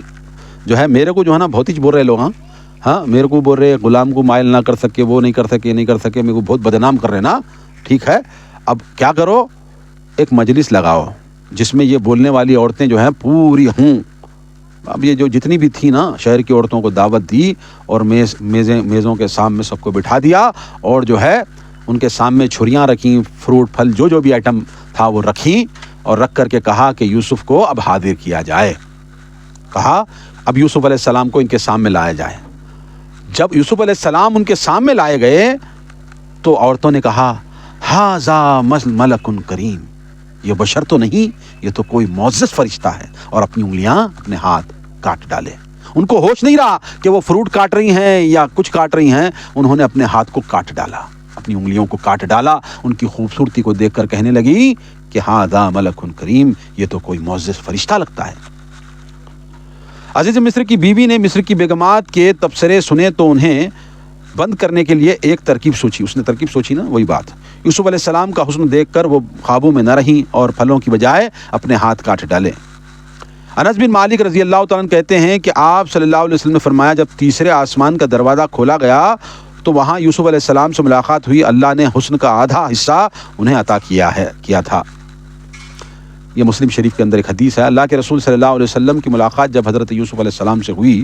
جو ہے میرے کو جو ہے نا بہت ہی بول رہے لوگ. ہاں میرے کو بول رہے غلام کو مائل نہ کر سکے، وہ نہیں کر سکے میرے کو بہت بدنام کر رہے نا. ٹھیک ہے، اب کیا کرو، ایک مجلس لگاؤ جس میں یہ بولنے والی عورتیں جو ہیں پوری ہوں. اب یہ جو جتنی بھی تھی نا شہر کی عورتوں کو دعوت دی اور میزوں کے سامنے سب کو بٹھا دیا اور جو ہے ان کے سامنے چھریاں رکھیں، فروٹ پھل جو بھی آئٹم تھا وہ رکھیں اور رکھ کر کے کہا کہ یوسف کو اب حاضر کیا جائے. کہا اب یوسف علیہ السلام کو ان کے سامنے لایا جائے. جب یوسف علیہ السلام ان کے سامنے لائے گئے تو عورتوں نے کہا ھذا ملک کریم، یہ بشر تو نہیں، یہ تو کوئی معزز فرشتہ ہے. اور اپنی انگلیاں اپنے ہاتھ کاٹ ڈالے. ان کو ہوش نہیں رہا کہ وہ فروٹ کاٹ رہی ہیں یا کچھ کاٹ رہی ہیں. انہوں نے اپنے ہاتھ کو کاٹ ڈالا، اپنی انگلیوں کو کاٹ ڈالا. ان کی خوبصورتی کو دیکھ کر کہنے لگی کہ ھذا ملک کریم، یہ تو کوئی معزز فرشتہ لگتا ہے. عزیز مصر کی بیوی نے مصر کی بیگمات کے تبصرے سنے تو انہیں بند کرنے کے لیے ایک ترکیب سوچی. اس نے ترکیب سوچی نا، وہی بات. یوسف علیہ السلام کا حسن دیکھ کر وہ قابو میں نہ رہیں اور پھلوں کی بجائے اپنے ہاتھ کاٹ ڈالے. انس بن مالک رضی اللہ تعالیٰ عنہ کہتے ہیں کہ آپ صلی اللہ علیہ وسلم نے فرمایا جب تیسرے آسمان کا دروازہ کھولا گیا تو وہاں یوسف علیہ السلام سے ملاقات ہوئی. اللہ نے حسن کا آدھا حصہ انہیں عطا کیا تھا. یہ مسلم شریف کے اندر ایک حدیث ہے. اللہ کے رسول صلی اللہ علیہ وسلم کی ملاقات جب حضرت یوسف علیہ السلام سے ہوئی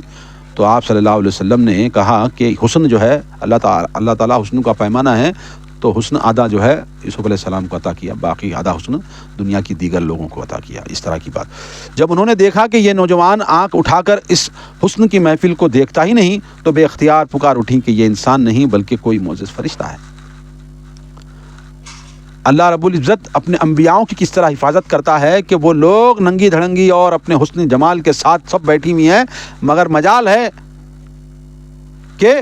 تو آپ صلی اللہ علیہ وسلم نے کہا کہ حسن جو ہے اللہ تعالیٰ حسن کا پیمانہ ہے، تو حسن آدھا جو ہے یوسف علیہ السلام کو عطا کیا، باقی آدھا حسن دنیا کی دیگر لوگوں کو عطا کیا. اس طرح کی بات. جب انہوں نے دیکھا کہ یہ نوجوان آنکھ اٹھا کر اس حسن کی محفل کو دیکھتا ہی نہیں تو بے اختیار پکار اٹھی کہ یہ انسان نہیں بلکہ کوئی معزز فرشتہ ہے. اللہ رب العزت اپنے انبیاؤں کی کس طرح حفاظت کرتا ہے کہ وہ لوگ ننگی دھڑنگی اور اپنے حسن جمال کے ساتھ سب بیٹھی ہوئی ہیں، مگر مجال ہے کہ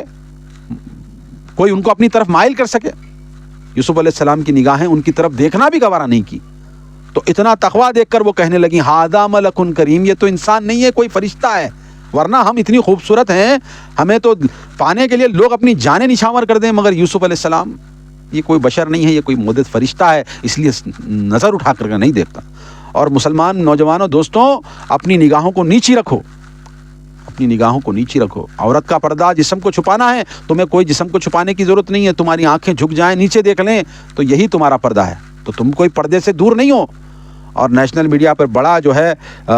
کوئی ان کو اپنی طرف مائل کر سکے. یوسف علیہ السلام کی نگاہیں ان کی طرف دیکھنا بھی گوارا نہیں کی. تو اتنا تقویٰ دیکھ کر وہ کہنے لگی ھذا ملک کریم، یہ تو انسان نہیں ہے کوئی فرشتہ ہے، ورنہ ہم اتنی خوبصورت ہیں، ہمیں تو پانے کے لیے لوگ اپنی جانیں نچھاور کر دیں، مگر یوسف علیہ السلام یہ کوئی بشر نہیں ہے، یہ کوئی معزز فرشتہ ہے، اس لیے نظر اٹھا کر نہیں دیکھتا. اور مسلمان نوجوانوں دوستوں، اپنی نگاہوں کو نیچی رکھو، اپنی نگاہوں کو نیچی رکھو. عورت کا پردہ جسم کو چھپانا ہے، تمہیں کوئی جسم کو چھپانے کی ضرورت نہیں ہے. تمہاری آنکھیں جھک جائیں نیچے دیکھ لیں تو یہی تمہارا پردہ ہے، تو تم کوئی پردے سے دور نہیں ہو. اور نیشنل میڈیا پر بڑا جو ہے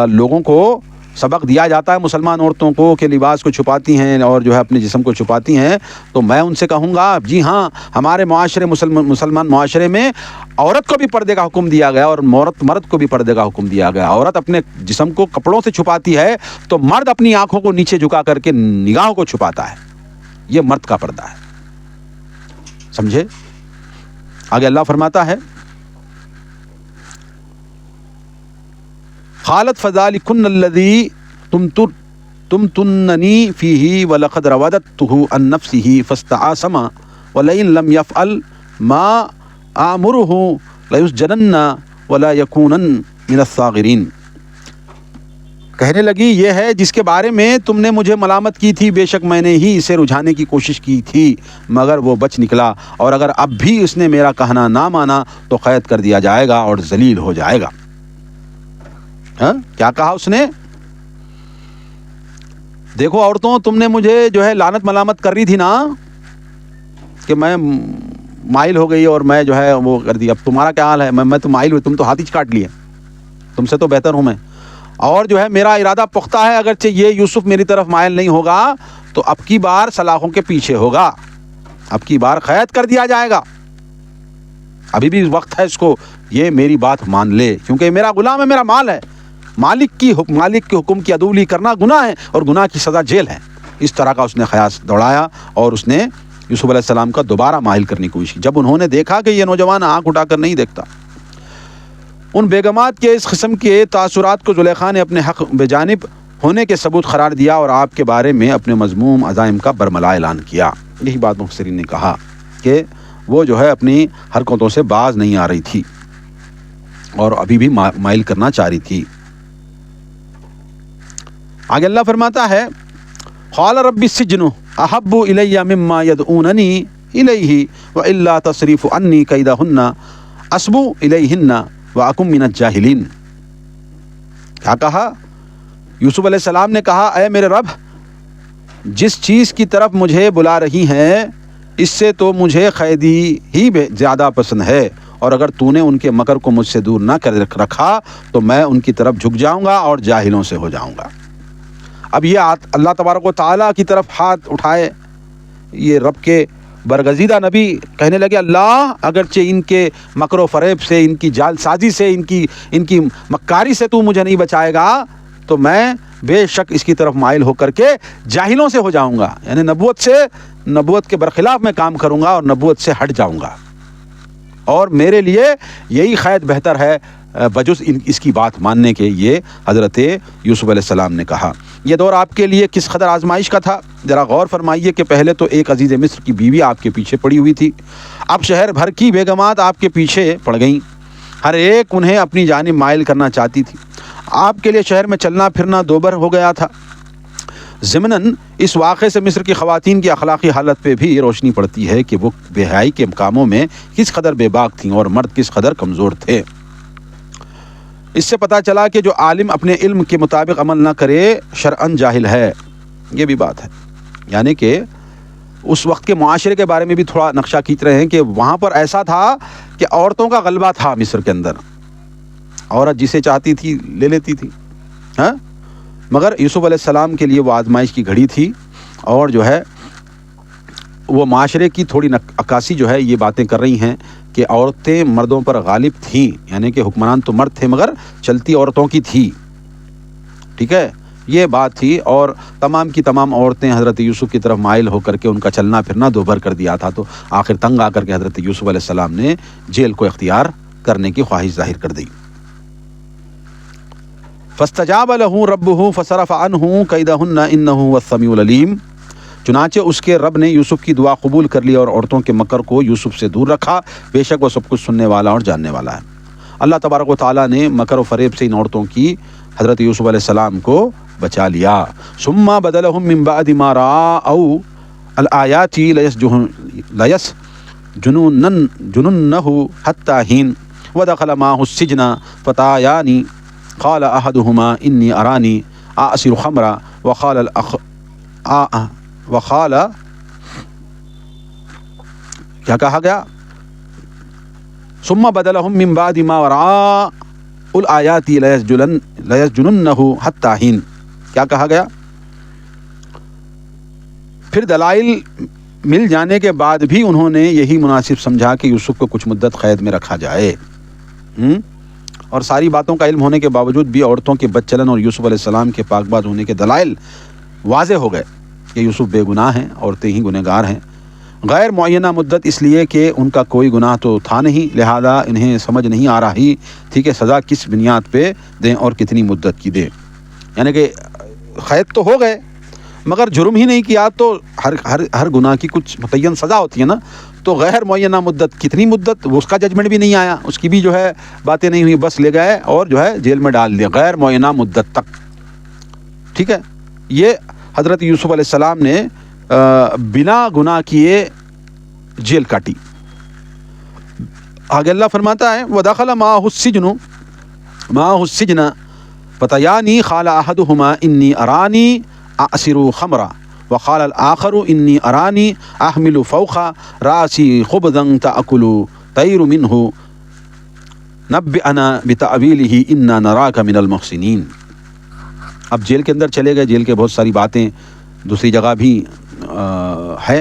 لوگوں کو سبق دیا جاتا ہے مسلمان عورتوں کو کہ لباس کو چھپاتی ہیں اور جو ہے اپنے جسم کو چھپاتی ہیں. تو میں ان سے کہوں گا جی ہاں، ہمارے معاشرے مسلمان معاشرے میں عورت کو بھی پردے کا حکم دیا گیا اور مرد کو بھی پردے کا حکم دیا گیا. عورت اپنے جسم کو کپڑوں سے چھپاتی ہے تو مرد اپنی آنکھوں کو نیچے جھکا کر کے نگاہوں کو چھپاتا ہے. یہ مرد کا پردہ ہے، سمجھے. آگے اللہ فرماتا ہے قالت فذلکن الذی تمتننی فیہ ولقد راودته عن نفسہ فاستعصم ولئن لم يفعل ما آمره لیسجنن ولا یکونن من الصاغرین. کہنے لگی یہ ہے جس کے بارے میں تم نے مجھے ملامت کی تھی، بے شک میں نے ہی اسے رجھانے کی کوشش کی تھی مگر وہ بچ نکلا، اور اگر اب بھی اس نے میرا کہنا نہ مانا تو قید کر دیا جائے گا اور ذلیل ہو جائے گا. ہاں کیا کہا اس نے؟ دیکھو عورتوں، تم نے مجھے جو ہے لعنت ملامت کر رہی تھی نا کہ میں مائل ہو گئی اور میں جو ہے وہ کر دی. اب تمہارا کیا حال ہے؟ میں تو مائل ہوئی، تم تو ہاتھ ہی کاٹ لیے. تم سے تو بہتر ہوں میں. اور جو ہے میرا ارادہ پختہ ہے، اگرچہ یہ یوسف میری طرف مائل نہیں ہوگا تو اب کی بار سلاخوں کے پیچھے ہوگا، اب کی بار قید کر دیا جائے گا. ابھی بھی وقت ہے اس کو، یہ میری بات مان لے، کیونکہ میرا غلام ہے، میرا مال ہے. مالک کے حکم کی عدولی کرنا گناہ ہے، اور گناہ کی سزا جیل ہے. اس طرح کا اس نے خیال دوڑایا اور اس نے یوسف علیہ السلام کا دوبارہ مائل کرنے کی کوشش کی. جب انہوں نے دیکھا کہ یہ نوجوان آنکھ اٹھا کر نہیں دیکھتا، ان بیگمات کے اس قسم کے تاثرات کو زلیخا نے اپنے حق بجانب ہونے کے ثبوت قرار دیا اور آپ کے بارے میں اپنے مذموم عزائم کا برملا اعلان کیا. یہی بات مفسرین نے کہا کہ وہ جو ہے اپنی حرکتوں سے باز نہیں آ رہی تھی اور ابھی بھی مائل کرنا چاہ رہی تھی. آگے اللہ فرماتا ہے قال رب السجن احب الی مما یدعوننی الیہ والا تصریف عنی کیدہن اصب الیہن واکن من الجاہلین. کیا کہا؟ یوسف علیہ السلام نے کہا اے میرے رب، جس چیز کی طرف مجھے بلا رہی ہیں اس سے تو مجھے قیدی ہی زیادہ پسند ہے، اور اگر تو نے ان کے مکر کو مجھ سے دور نہ کر رکھا تو میں ان کی طرف جھک جاؤں گا اور جاہلوں سے ہو جاؤں گا. اب یہ اللہ تبارک و تعالیٰ کی طرف ہاتھ اٹھائے یہ رب کے برگزیدہ نبی کہنے لگے اللہ اگرچہ ان کے مکر و فریب سے، ان کی جال سازی سے، ان کی مکاری سے تو مجھے نہیں بچائے گا تو میں بے شک اس کی طرف مائل ہو کر کے جاہلوں سے ہو جاؤں گا. یعنی نبوت کے برخلاف میں کام کروں گا اور نبوت سے ہٹ جاؤں گا، اور میرے لیے یہی قید بہتر ہے بجز اس کی بات ماننے کے. یہ حضرت یوسف علیہ السلام نے کہا. یہ دور آپ کے لیے کس قدر آزمائش کا تھا. ذرا غور فرمائیے کہ پہلے تو ایک عزیز مصر کی بیوی آپ کے پیچھے پڑی ہوئی تھی، اب شہر بھر کی بیگمات آپ کے پیچھے پڑ گئیں، ہر ایک انہیں اپنی جانب مائل کرنا چاہتی تھی. آپ کے لیے شہر میں چلنا پھرنا دوبر ہو گیا تھا. ضمناً اس واقعے سے مصر کی خواتین کی اخلاقی حالت پہ بھی روشنی پڑتی ہے کہ وہ بے حیائی کے کاموں میں کس قدر بے باک تھیں اور مرد کس قدر کمزور تھے. اس سے پتہ چلا کہ جو عالم اپنے علم کے مطابق عمل نہ کرے شرعاً جاہل ہے. یہ بھی بات ہے. یعنی کہ اس وقت کے معاشرے کے بارے میں بھی تھوڑا نقشہ کھینچ رہے ہیں کہ وہاں پر ایسا تھا کہ عورتوں کا غلبہ تھا مصر کے اندر، عورت جسے چاہتی تھی لے لیتی تھی. ہاں، مگر یوسف علیہ السلام کے لیے وہ آزمائش کی گھڑی تھی، اور جو ہے وہ معاشرے کی تھوڑی عکاسی جو ہے یہ باتیں کر رہی ہیں کہ عورتیں مردوں پر غالب تھیں. یعنی کہ حکمران تو مرد تھے مگر چلتی عورتوں کی تھی. ٹھیک ہے، یہ بات تھی. اور تمام کی تمام عورتیں حضرت یوسف کی طرف مائل ہو کر کے ان کا چلنا پھرنا دوبھر کر دیا تھا. تو آخر تنگ آ کر کے حضرت یوسف علیہ السلام نے جیل کو اختیار کرنے کی خواہش ظاہر کر دی. فاستجاب له ربه فصرف عنه كيدهن انه هو السميع العليم. چنانچہ اس کے رب نے یوسف کی دعا قبول کر لی اور عورتوں کے مکر کو یوسف سے دور رکھا، بے شک وہ سب کچھ سننے والا اور جاننے والا ہے. اللہ تبارک و تعالیٰ نے مکر و فریب سے ان عورتوں کی حضرت یوسف علیہ السلام کو بچا لیا. ثم بدلهم من بعد ما رأوا الآيات ليسجننه حتى حين ودخل معه السجن فتيان قال احدهما انی ارانی اعصر خمرا وقال کیا کہا گیا؟ ثم بدلهم من بعد ما رأوا الآیات لیسجننه حتی حین. کیا کہا گیا؟ پھر دلائل مل جانے کے بعد بھی انہوں نے یہی مناسب سمجھا کہ یوسف کو کچھ مدت قید میں رکھا جائے. اور ساری باتوں کا علم ہونے کے باوجود بھی عورتوں کے بد چلن اور یوسف علیہ السلام کے پاک باز ہونے کے دلائل واضح ہو گئے کہ یوسف بے گناہ ہیں، عورتیں ہی گنہگار ہیں. غیر معینہ مدت اس لیے کہ ان کا کوئی گناہ تو تھا نہیں، لہذا انہیں سمجھ نہیں آ رہی تھی کہ سزا کس بنیاد پہ دیں اور کتنی مدت کی دیں. یعنی کہ قید تو ہو گئے مگر جرم ہی نہیں کیا تو ہر گناہ کی کچھ متعین سزا ہوتی ہے نا. تو غیر معینہ مدت کتنی مدت، وہ اس کا ججمنٹ بھی نہیں آیا، اس کی بھی جو ہے باتیں نہیں ہوئی، بس لے گئے اور جو ہے جیل میں ڈال دیا غیر معینہ مدت تک. ٹھیک ہے، یہ حضرت یوسف علیہ السلام نے بنا گناہ کیے جیل کاٹی. آگے اللہ فرماتا ہے وَدَخَلَ مَعَهُ السِّجْنَ فَتَيَانِ قَالَ أَحَدُهُمَا إِنِّي أَرَانِي أعصر خمرا وقال الآخر إني أراني أحمل فوق رأسي خبزا تأكل طير منه نبئنا بتأويله إنا نراك من المحسنين۔ اب جیل کے اندر چلے گئے، جیل کے بہت ساری باتیں دوسری جگہ بھی ہے۔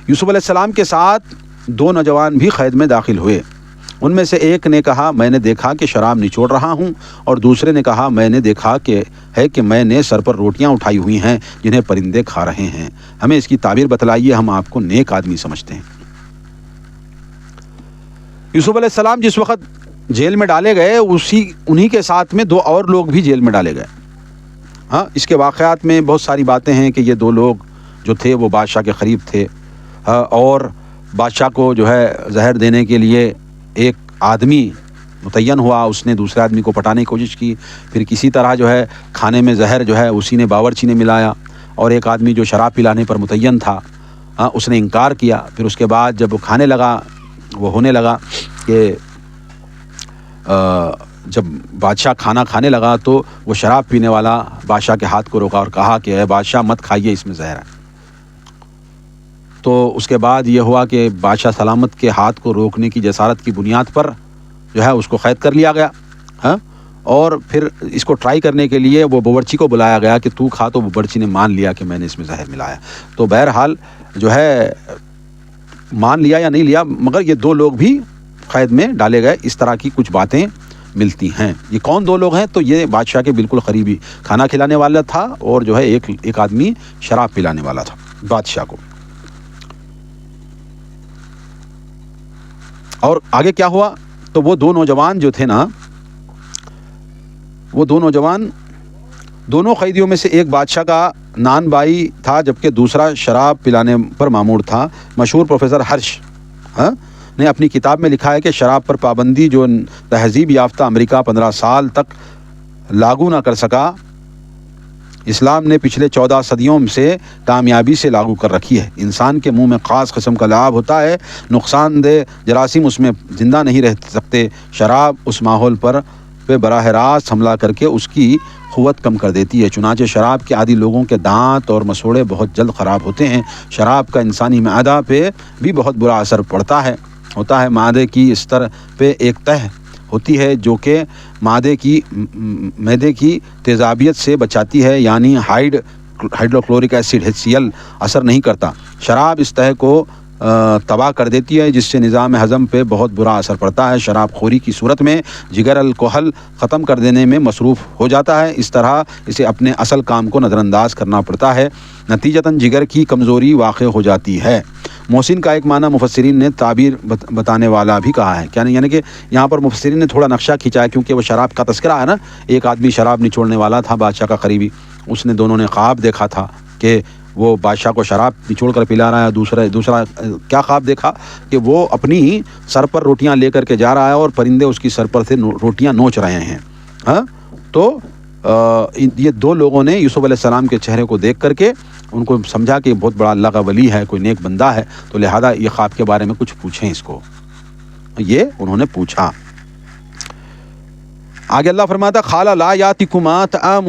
یوسف علیہ السلام کے ساتھ دو نوجوان بھی قید میں داخل ہوئے۔ ان میں سے ایک نے کہا میں نے دیکھا کہ شراب نچوڑ رہا ہوں، اور دوسرے نے کہا میں نے دیکھا کہ میں نے سر پر روٹیاں اٹھائی ہوئی ہیں جنہیں پرندے کھا رہے ہیں، ہمیں اس کی تعبیر بتلائیے، ہم آپ کو نیک آدمی سمجھتے ہیں۔ یوسف علیہ السلام جس وقت جیل میں ڈالے گئے انہی کے ساتھ میں دو اور لوگ بھی جیل میں ڈالے گئے۔ ہاں، اس کے واقعات میں بہت ساری باتیں ہیں کہ یہ دو لوگ جو تھے وہ بادشاہ کے قریب تھے، اور بادشاہ کو جو ہے زہر دینے کے لیے ایک آدمی متعین ہوا، اس نے دوسرے آدمی کو پٹانے کی کوشش کی، پھر کسی طرح جو ہے کھانے میں زہر جو ہے اسی نے باورچی نے ملایا، اور ایک آدمی جو شراب پلانے پر متعین تھا اس نے انکار کیا۔ پھر اس کے بعد جب وہ کھانے لگا، وہ ہونے لگا کہ جب بادشاہ کھانا کھانے لگا تو وہ شراب پینے والا بادشاہ کے ہاتھ کو روکا اور کہا کہ اے بادشاہ مت کھائیے، اس میں زہر ہے۔ تو اس کے بعد یہ ہوا کہ بادشاہ سلامت کے ہاتھ کو روکنے کی جسارت کی بنیاد پر جو ہے اس کو قید کر لیا گیا، ہاں، اور پھر اس کو ٹرائی کرنے کے لیے وہ باورچی کو بلایا گیا کہ تو کھا، تو باورچی نے مان لیا کہ میں نے اس میں زہر ملایا۔ تو بہرحال جو ہے مان لیا یا نہیں لیا، مگر یہ دو لوگ بھی قید میں ڈالے گئے۔ اس طرح کی کچھ باتیں ملتی ہیں۔ یہ کون دو لوگ ہیں؟ تو یہ بادشاہ کے بالکل قریبی، کھانا کھلانے والا تھا اور جو ہے ایک آدمی شراب پلانے والا تھا بادشاہ کو۔ اور آگے کیا ہوا؟ تو وہ دو نوجوان جو تھے نا، وہ دو نوجوان دونوں قیدیوں میں سے ایک بادشاہ کا نان بائی تھا، جبکہ دوسرا شراب پلانے پر مامور تھا۔ مشہور پروفیسر ہرش نے اپنی کتاب میں لکھا ہے کہ شراب پر پابندی جو تہذیب یافتہ امریکہ 15 سال تک لاگو نہ کر سکا، اسلام نے پچھلے 14 صدیوں سے کامیابی سے لاگو کر رکھی ہے۔ انسان کے منہ میں خاص قسم کا لعاب ہوتا ہے، نقصان دہ جراثیم اس میں زندہ نہیں رہ سکتے۔ شراب اس ماحول پر براہ راست حملہ کر کے اس کی قوت کم کر دیتی ہے۔ چنانچہ شراب کے عادی لوگوں کے دانت اور مسوڑے بہت جلد خراب ہوتے ہیں۔ شراب کا انسانی معدہ پہ بھی بہت برا اثر ہوتا ہے۔ معدے کی استر پہ ایک تہ ہوتی ہے جو کہ معدے کی تیزابیت سے بچاتی ہے، یعنی ہائیڈروکلورک ایسڈ HCl اثر نہیں کرتا۔ شراب اس تہ کو تباہ کر دیتی ہے، جس سے نظام ہضم پہ بہت برا اثر پڑتا ہے۔ شراب خوری کی صورت میں جگر الکحل ختم کر دینے میں مصروف ہو جاتا ہے، اس طرح اسے اپنے اصل کام کو نظر انداز کرنا پڑتا ہے، نتیجتاً جگر کی کمزوری واقع ہو جاتی ہے۔ محسن کا ایک معنی مفسرین نے تعبیر بتانے والا بھی کہا ہے، یعنی کہ یہاں پر مفسرین نے تھوڑا نقشہ کھینچا ہے، کیونکہ وہ شراب کا تذکرہ ہے نا۔ ایک آدمی شراب نچوڑنے والا تھا بادشاہ کا قریبی، اس نے دونوں نے خواب دیکھا تھا کہ وہ بادشاہ کو شراب نچوڑ کر پلا رہا ہے۔ دوسرا کیا خواب دیکھا کہ وہ اپنی سر پر روٹیاں لے کر کے جا رہا ہے اور پرندے اس کی سر پر سے روٹیاں نوچ رہے ہیں۔ ہاں، تو یہ دو لوگوں نے یوسف علیہ السلام کے چہرے کو دیکھ کر کے ان کو سمجھا کہ بہت بڑا اللہ کا ولی ہے، کوئی نیک بندہ ہے، تو لہذا یہ خواب کے بارے میں کچھ پوچھیں اس کو۔ یہ انہوں نے پوچھا۔ آگے اللہ فرماتا قال لا یاتکما طعام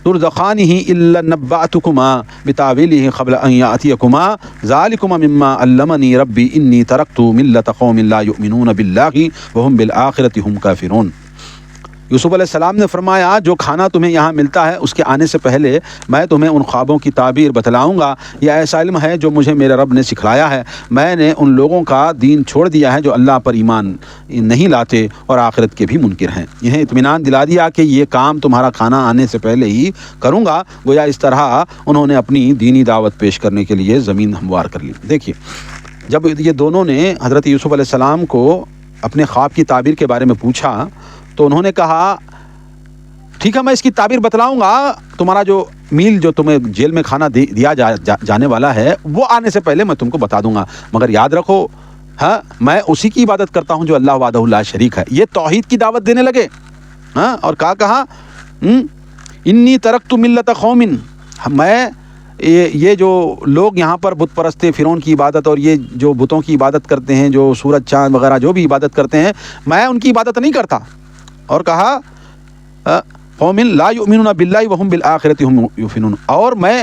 ترزقانہ الا نبأتکما بتاویلہ قبل ان یاتیکما ذالکما مما علمنی ربی انی ترکت ملۃ قوم لا یؤمنون باللہ وہم بالآخرۃ ہم کافرون۔ یوسف علیہ السلام نے فرمایا جو کھانا تمہیں یہاں ملتا ہے اس کے آنے سے پہلے میں تمہیں ان خوابوں کی تعبیر بتلاؤں گا۔ یہ ایسا علم ہے جو مجھے میرے رب نے سکھلایا ہے۔ میں نے ان لوگوں کا دین چھوڑ دیا ہے جو اللہ پر ایمان نہیں لاتے اور آخرت کے بھی منکر ہیں۔ انہیں اطمینان دلا دیا کہ یہ کام تمہارا کھانا آنے سے پہلے ہی کروں گا۔ گویا اس طرح انہوں نے اپنی دینی دعوت پیش کرنے کے لیے زمین ہموار کر لی۔ دیکھیے، جب یہ دونوں نے حضرت یوسف علیہ السلام کو اپنے خواب کی تعبیر کے بارے میں پوچھا تو انہوں نے کہا ٹھیک ہے میں اس کی تعبیر بتلاؤں گا، تمہارا جو میل جو تمہیں جیل میں کھانا دیا جانے والا ہے وہ آنے سے پہلے میں تم کو بتا دوں گا، مگر یاد رکھو ہاں میں اسی کی عبادت کرتا ہوں جو اللہ وحدہ لا شریک ہے۔ یہ توحید کی دعوت دینے لگے ہاں، اور کہا انی ترکت ملت قوم، میں یہ جو لوگ یہاں پر بت پرست فرعون کی عبادت اور یہ جو بتوں کی عبادت کرتے ہیں، جو سورج چاند وغیرہ جو بھی عبادت کرتے ہیں، میں ان کی عبادت نہیں کرتا۔ اور کہا قوم لا یؤمنون باللہ وہم بالآخرۃ ہم یوقنون، اور میں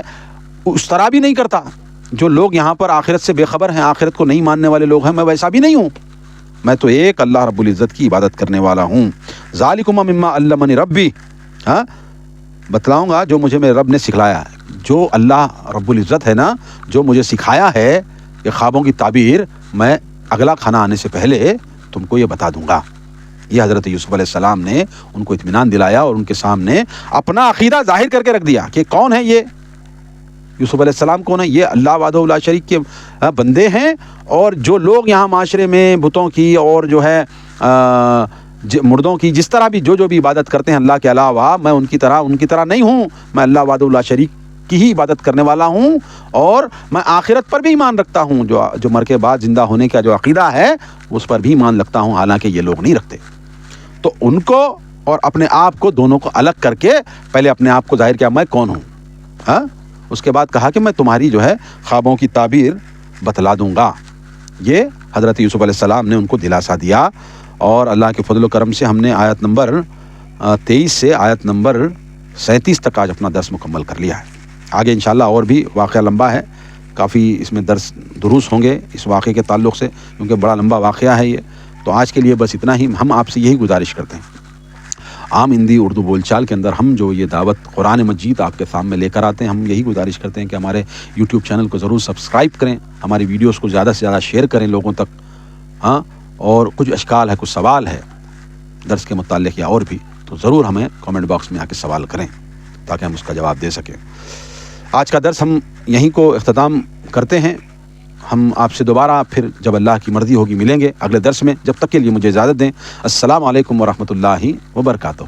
اس طرح بھی نہیں کرتا جو لوگ یہاں پر آخرت سے بے خبر ہیں، آخرت کو نہیں ماننے والے لوگ ہیں، میں ویسا بھی نہیں ہوں، میں تو ایک اللہ رب العزت کی عبادت کرنے والا ہوں۔ ذالکم مما علمنی ربی، ہاں بتلاؤں گا جو مجھے میرے رب نے سکھلایا ہے، جو اللہ رب العزت ہے نا جو مجھے سکھایا ہے کہ خوابوں کی تعبیر، میں اگلا کھانا آنے سے پہلے تم کو یہ بتا دوں گا۔ یہ حضرت یوسف علیہ السلام نے ان کو اطمینان دلایا اور ان کے سامنے اپنا عقیدہ ظاہر کر کے رکھ دیا کہ کون ہے یہ یوسف علیہ السلام، کون ہے یہ؟ اللہ وحدہ لا شریک کے بندے ہیں، اور جو لوگ یہاں معاشرے میں بتوں کی اور جو ہے مردوں کی جس طرح بھی جو بھی عبادت کرتے ہیں اللہ کے علاوہ، میں ان کی طرح نہیں ہوں، میں اللہ وحدہ لا شریک کی ہی عبادت کرنے والا ہوں، اور میں آخرت پر بھی ایمان رکھتا ہوں، جو مر کے بعد زندہ ہونے کا جو عقیدہ ہے اس پر بھی ایمان رکھتا ہوں، حالانکہ یہ لوگ نہیں رکھتے۔ تو ان کو اور اپنے آپ کو دونوں کو الگ کر کے پہلے اپنے آپ کو ظاہر کیا میں کون ہوں، ہاں اس کے بعد کہا کہ میں تمہاری جو ہے خوابوں کی تعبیر بتلا دوں گا۔ یہ حضرت یوسف علیہ السلام نے ان کو دلاسا دیا، اور اللہ کے فضل و کرم سے ہم نے آیت نمبر 23 سے آیت نمبر 37 تک آج اپنا درس مکمل کر لیا ہے۔ آگے انشاءاللہ اور بھی واقعہ لمبا ہے، کافی اس میں درس دروس ہوں گے اس واقعے کے تعلق سے، کیونکہ بڑا لمبا واقعہ ہے یہ۔ تو آج کے لیے بس اتنا ہی، ہم آپ سے یہی گزارش کرتے ہیں عام ہندی اردو بول چال کے اندر ہم جو یہ دعوت قرآن مجید آپ کے سامنے لے کر آتے ہیں، ہم یہی گزارش کرتے ہیں کہ ہمارے یوٹیوب چینل کو ضرور سبسکرائب کریں، ہماری ویڈیوز کو زیادہ سے زیادہ شیئر کریں لوگوں تک، ہاں اور کچھ اشکال ہے، کچھ سوال ہے درس کے متعلق یا اور بھی، تو ضرور ہمیں کامنٹ باکس میں آ کے سوال کریں تاکہ ہم اس کا جواب دے سکیں۔ آج کا درس ہم یہیں کو اختتام کرتے ہیں، ہم آپ سے دوبارہ پھر جب اللہ کی مرضی ہوگی ملیں گے اگلے درس میں، جب تک کے لیے مجھے اجازت دیں۔ السلام علیکم ورحمۃ اللہ وبرکاتہ۔